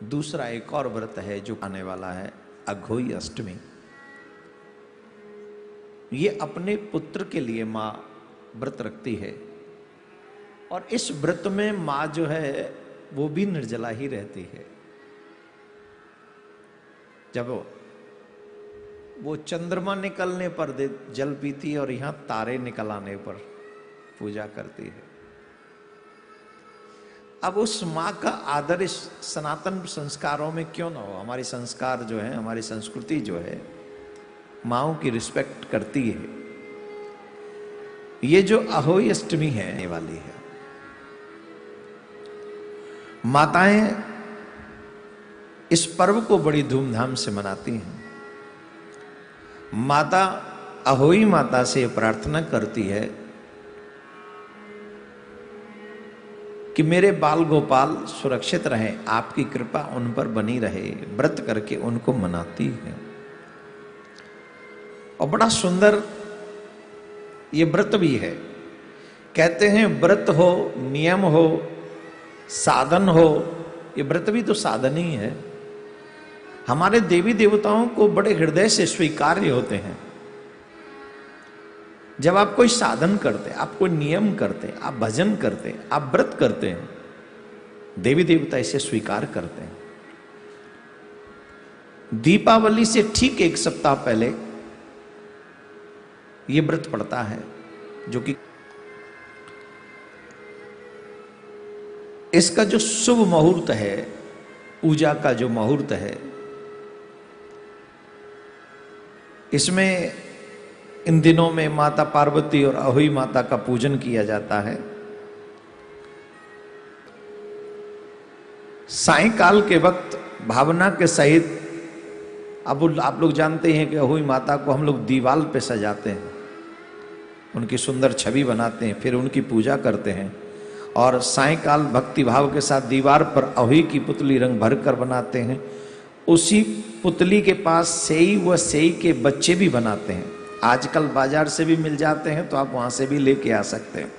दूसरा एक और व्रत है जो आने वाला है, अघोई अष्टमी। ये अपने पुत्र के लिए माँ व्रत रखती है और इस व्रत में माँ जो है वो भी निर्जला ही रहती है। जब वो चंद्रमा निकलने पर जल पीती है और यहां तारे निकल आने पर पूजा करती है। अब उस माँ का आदर इस सनातन संस्कारों में क्यों ना हो? हमारी संस्कार जो है, हमारी संस्कृति जो है, माँओं की रिस्पेक्ट करती है। ये जो अहोई अष्टमी है आने वाली है, माताएं इस पर्व को बड़ी धूमधाम से मनाती हैं। माता अहोई माता से प्रार्थना करती है कि मेरे बाल गोपाल सुरक्षित रहें, आपकी कृपा उन पर बनी रहे। व्रत करके उनको मनाती है और बड़ा सुंदर ये व्रत भी है। कहते हैं व्रत हो, नियम हो, साधन हो, ये व्रत भी तो साधन ही है। हमारे देवी देवताओं को बड़े हृदय से स्वीकार्य होते हैं। जब आप कोई साधन करते, आप कोई नियम करते, आप भजन करते, आप व्रत करते हैं, देवी देवता इसे स्वीकार करते हैं। दीपावली से ठीक एक सप्ताह पहले यह व्रत पड़ता है, जो कि इसका जो शुभ मुहूर्त है, पूजा का जो मुहूर्त है, इसमें इन दिनों में माता पार्वती और अहोई माता का पूजन किया जाता है। सायंकाल के वक्त भावना के सहित, अब आप लोग जानते हैं कि अहोई माता को हम लोग दीवाल पे सजाते हैं, उनकी सुंदर छवि बनाते हैं, फिर उनकी पूजा करते हैं और सायंकाल भक्ति भाव के साथ दीवार पर अहोई की पुतली रंग भर कर बनाते हैं। उसी पुतली के पास सेई व सेई के बच्चे भी बनाते हैं। आजकल बाजार से भी मिल जाते हैं, तो आप वहां से भी लेके आ सकते हैं।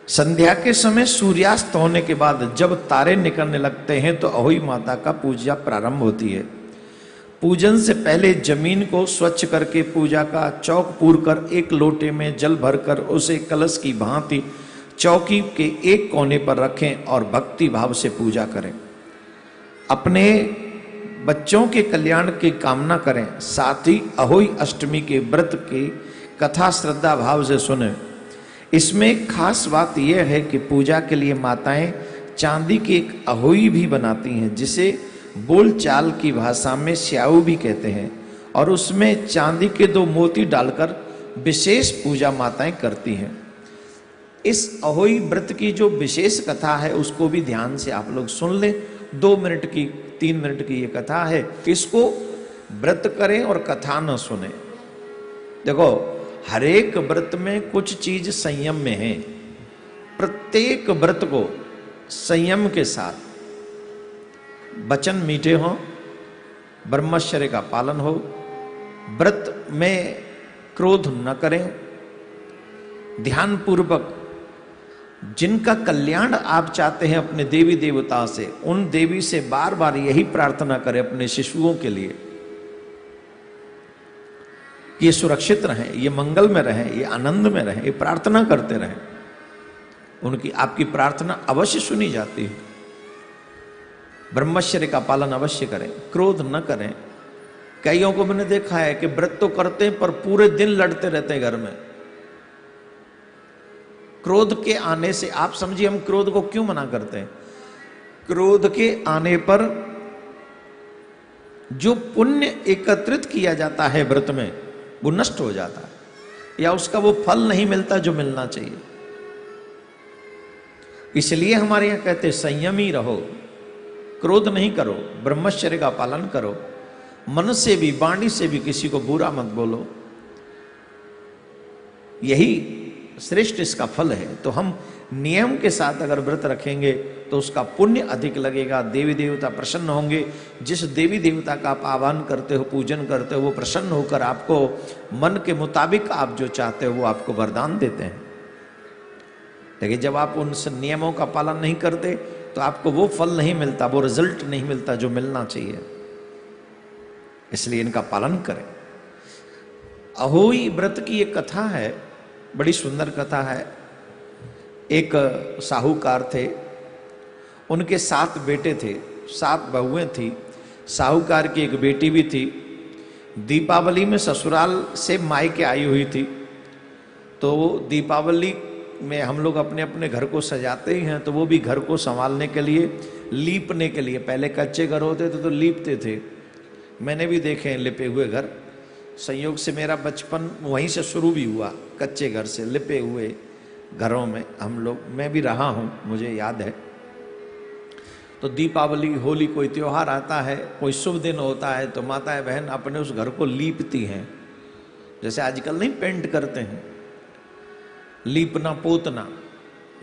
संध्या के समय सूर्यास्त होने के बाद जब तारे निकलने लगते हैं तो अहोई माता का पूजा प्रारंभ होती है। पूजन से पहले जमीन को स्वच्छ करके पूजा का चौक पूर कर एक लोटे में जल भरकर उसे कलश की भांति चौकी के एक कोने पर रखें और भक्ति भाव से पूजा करें। अपने बच्चों के कल्याण की कामना करें। साथ ही अहोई अष्टमी के व्रत की कथा श्रद्धा भाव से सुने। इसमें खास बात यह है कि पूजा के लिए माताएं चांदी की एक अहोई भी बनाती हैं, जिसे बोलचाल की भाषा में स्याऊ भी कहते हैं, और उसमें चांदी के 2 मोती डालकर विशेष पूजा माताएं करती हैं। इस अहोई व्रत की जो विशेष कथा है उसको भी ध्यान से आप लोग सुन लें। 2 मिनट की 3 मिनट की ये कथा है। इसको व्रत करें और कथा न सुने। देखो, हर एक व्रत में कुछ चीज संयम में है। प्रत्येक व्रत को संयम के साथ, वचन मीठे हों, ब्रह्मचर्य का पालन हो, व्रत में क्रोध न करें, ध्यान पूर्वक जिनका कल्याण आप चाहते हैं अपने देवी देवता से, उन देवी से बार बार यही प्रार्थना करें अपने शिशुओं के लिए कि ये सुरक्षित रहें, ये मंगल में रहें, ये आनंद में रहें, ये प्रार्थना करते रहें। उनकी आपकी प्रार्थना अवश्य सुनी जाती है। ब्रह्मचर्य का पालन अवश्य करें, क्रोध न करें। कईयों को मैंने देखा है कि व्रत तो करते हैं पर पूरे दिन लड़ते रहते हैं घर में। क्रोध के आने से, आप समझिए हम क्रोध को क्यों मना करते हैं? क्रोध के आने पर जो पुण्य एकत्रित किया जाता है व्रत में, वो नष्ट हो जाता है, या उसका वो फल नहीं मिलता जो मिलना चाहिए। इसलिए हमारे यहां कहते संयमी रहो, क्रोध नहीं करो, ब्रह्मचर्य का पालन करो, मन से भी वाणी से भी किसी को बुरा मत बोलो। यही श्रेष्ठ इसका फल है। तो हम नियम के साथ अगर व्रत रखेंगे तो उसका पुण्य अधिक लगेगा, देवी देवता प्रसन्न होंगे। जिस देवी देवता का आप आह्वान करते हो, पूजन करते हो, वो प्रसन्न होकर आपको मन के मुताबिक आप जो चाहते हो वो आपको वरदान देते हैं। लेकिन जब आप उन नियमों का पालन नहीं करते तो आपको वो फल नहीं मिलता, वो रिजल्ट नहीं मिलता जो मिलना चाहिए। इसलिए इनका पालन करें। अहोई व्रत की एक कथा है, बड़ी सुंदर कथा है। एक साहूकार थे, उनके 7 बेटे थे, 7 बहुएं थी। साहूकार की एक बेटी भी थी। दीपावली में ससुराल से मायके आई हुई थी, तो दीपावली में हम लोग अपने अपने घर को सजाते ही हैं, तो वो भी घर को संभालने के लिए, लीपने के लिए, पहले कच्चे घर होते थे तो लीपते थे, मैंने भी देखे हैं लिपे हुए घर। संयोग से मेरा बचपन वहीं से शुरू भी हुआ, कच्चे घर से, लिपे हुए घरों में हम लोग, मैं भी रहा हूँ, मुझे याद है। तो दीपावली, होली, कोई त्योहार आता है, कोई शुभ दिन होता है, तो माताएं बहन अपने उस घर को लीपती हैं। जैसे आजकल नहीं पेंट करते हैं, लीपना पोतना,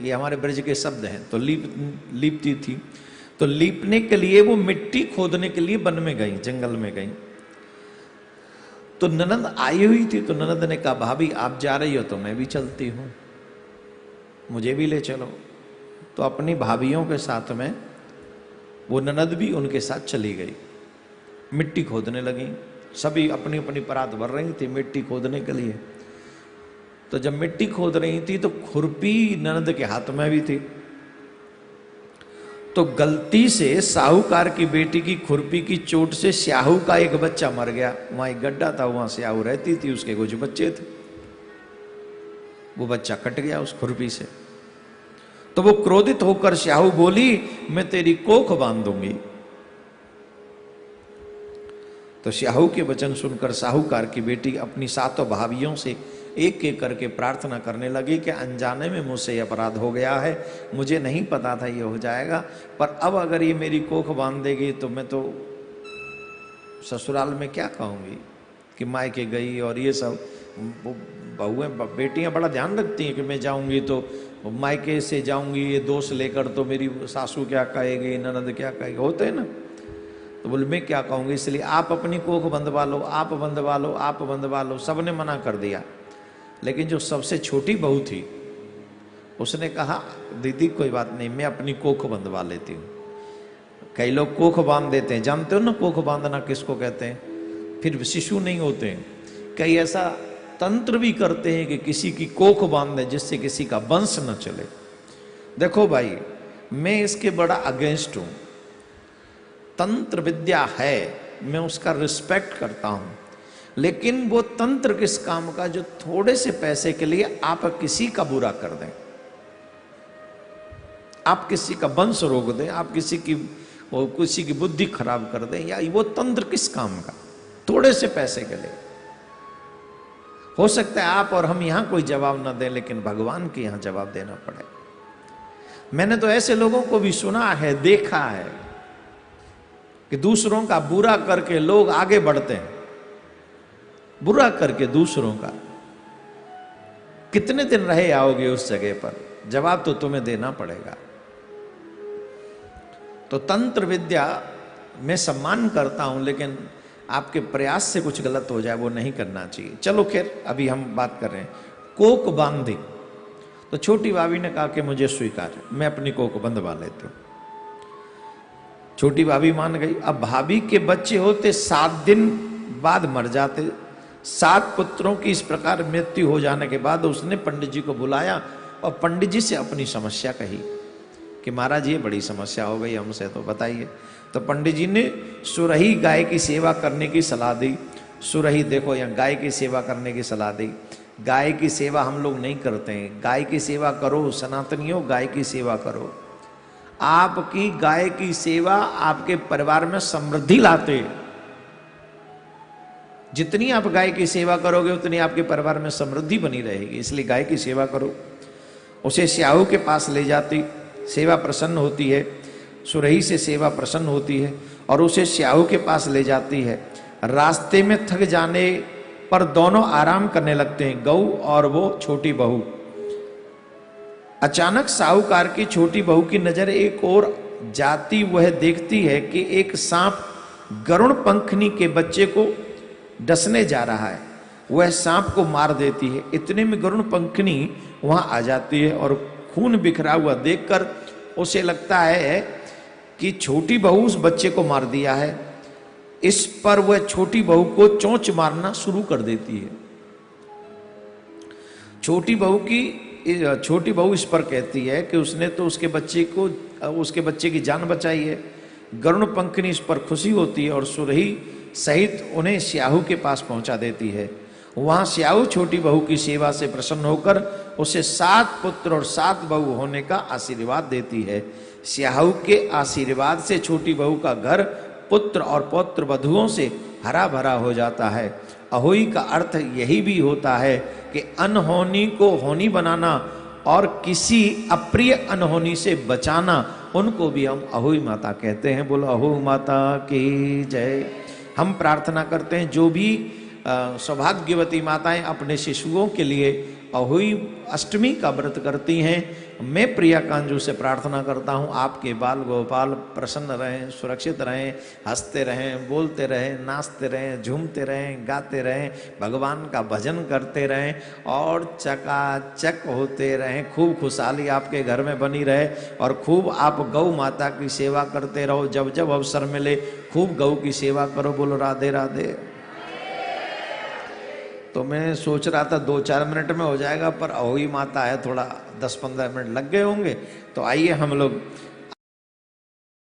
ये हमारे ब्रज के शब्द हैं। तो लीपती थी। तो लीपने के लिए वो मिट्टी खोदने के लिए वन में गई, जंगल में गई। तो ननद आई हुई थी, तो ननद ने कहा भाभी आप जा रही हो तो मैं भी चलती हूं, मुझे भी ले चलो। तो अपनी भाभीियों के साथ में वो ननद भी उनके साथ चली गई, मिट्टी खोदने लगी। सभी अपनी अपनी परात भर रही थी मिट्टी खोदने के लिए। तो जब मिट्टी खोद रही थी तो खुरपी ननद के हाथ में भी थी। तो गलती से साहूकार की बेटी की खुरपी की चोट से स्याहू का एक बच्चा मर गया। वहां एक गड्ढा था, वहां स्याहू रहती थी, उसके कुछ बच्चे थे, वो बच्चा कट गया उस खुरपी से। तो वो क्रोधित होकर स्याहू बोली मैं तेरी कोख बांध दूंगी। तो स्याहू के वचन सुनकर साहूकार की बेटी अपनी 7 भाभियों से एक एक करके प्रार्थना करने लगी कि अनजाने में मुझसे अपराध हो गया है, मुझे नहीं पता था ये हो जाएगा, पर अब अगर ये मेरी कोख बांध देगी तो मैं तो ससुराल में क्या कहूँगी कि मायके गई। और ये सब बहुएं बेटियां बड़ा ध्यान रखती हैं कि मैं जाऊंगी तो मायके से जाऊंगी ये दोष लेकर, तो मेरी सासू क्या कहेगी, ननद क्या कहेगी, होते हैं ना। तो बोले मैं क्या कहूँगी, इसलिए आप अपनी कोख बंधवा लो, आप बंधवा लो, आप बंधवा लो। सबने मना कर दिया। लेकिन जो सबसे छोटी बहू थी उसने कहा दीदी कोई बात नहीं, मैं अपनी कोख बंधवा लेती हूँ। कई लोग कोख बांध देते हैं, जानते हो ना कोख बांधना किसको कहते हैं, फिर शिशु नहीं होते हैं। कई ऐसा तंत्र भी करते हैं कि किसी की कोख बांध दे जिससे किसी का वंश न चले। देखो भाई मैं इसके बड़ा अगेंस्ट हूं। तंत्र विद्या है, मैं उसका रिस्पेक्ट करता हूं, लेकिन वो तंत्र किस काम का जो थोड़े से पैसे के लिए आप किसी का बुरा कर दें, आप किसी का वंश रोक दें, आप किसी की बुद्धि खराब कर दें, या वो तंत्र किस काम का थोड़े से पैसे के लिए। हो सकता है आप और हम यहां कोई जवाब ना दें, लेकिन भगवान के यहां जवाब देना पड़े। मैंने तो ऐसे लोगों को भी सुना है, देखा है कि दूसरों का बुरा करके लोग आगे बढ़ते हैं। बुरा करके दूसरों का कितने दिन रहे आओगे उस जगह पर, जवाब तो तुम्हें देना पड़ेगा। तो तंत्र विद्या मैं सम्मान करता हूं, लेकिन आपके प्रयास से कुछ गलत हो जाए वो नहीं करना चाहिए। चलो खैर अभी हम बात कर रहे हैं कोक बांधी। तो छोटी भाभी ने कहा कि मुझे स्वीकार है, मैं अपनी कोक बंधवा लेती हूँ। छोटी भाभी मान गई। अब भाभी के बच्चे होते 7 दिन बाद मर जाते। 7 पुत्रों की इस प्रकार मृत्यु हो जाने के बाद उसने पंडित जी को बुलाया और पंडित जी से अपनी समस्या कही कि महाराज ये बड़ी समस्या हो गई हमसे, तो बताइए। तो पंडित जी ने सुरही गाय की सेवा करने की सलाह दी। सुरही देखो यहाँ गाय की सेवा करने की सलाह दी। गाय की सेवा हम लोग नहीं करते हैं, गाय की सेवा करो सनातनियों, गाय की सेवा करो। आपकी गाय की सेवा आपके परिवार में समृद्धि लाते। जितनी आप गाय की सेवा करोगे उतनी आपके परिवार में समृद्धि बनी रहेगी, इसलिए गाय की सेवा करो। उसे स्याहू के पास ले जाती, सेवा प्रसन्न होती है, सुरही से सेवा प्रसन्न होती है और उसे स्याहू के पास ले जाती है। रास्ते में थक जाने पर दोनों आराम करने लगते हैं, गऊ और वो छोटी बहू। अचानक साहूकार की छोटी बहू की नजर एक और जाती, वह देखती है कि एक सांप गरुड़ पंखनी के बच्चे को डसने जा रहा है। वह सांप को मार देती है। इतने में गरुड़ पंखनी वहां आ जाती है और खून बिखरा हुआ देखकर उसे लगता है कि छोटी बहू उस बच्चे को मार दिया है, इस पर वह छोटी बहू को चोंच मारना शुरू कर देती है। छोटी बहू इस पर कहती है कि उसने तो उसके बच्चे की जान बचाई है। गरुण पंखनी इस पर खुशी होती है और सुरही सहित उन्हें स्याहू के पास पहुंचा देती है। वहां स्याहू छोटी बहू की सेवा से प्रसन्न होकर उसे 7 पुत्र और 7 बहू होने का आशीर्वाद देती है। स्याहू के आशीर्वाद से छोटी बहू का घर पुत्र और पौत्र वधुओं से हरा भरा हो जाता है। अहोई का अर्थ यही भी होता है कि अनहोनी को होनी बनाना और किसी अप्रिय अनहोनी से बचाना, उनको भी हम अहोई माता कहते हैं। बोलो अहो माता की जय। हम प्रार्थना करते हैं जो भी सौभाग्यवती माताएं अपने शिशुओं के लिए अहोई अष्टमी का व्रत करती हैं, मैं प्रिया कांजू से प्रार्थना करता हूं आपके बाल गोपाल प्रसन्न रहें, सुरक्षित रहें, हंसते रहें, बोलते रहें, नाचते रहें, झूमते रहें, गाते रहें, भगवान का भजन करते रहें और चकाचक होते रहें। खूब खुशहाली आपके घर में बनी रहे और खूब आप गौ माता की सेवा करते रहो। जब जब अवसर मिले खूब गौ की सेवा करो। बोलो राधे राधे। तो मैं सोच रहा था 2-4 मिनट में हो जाएगा, पर अहोई माता है, थोड़ा 10-15 मिनट लग गए होंगे। तो आइए हम लोग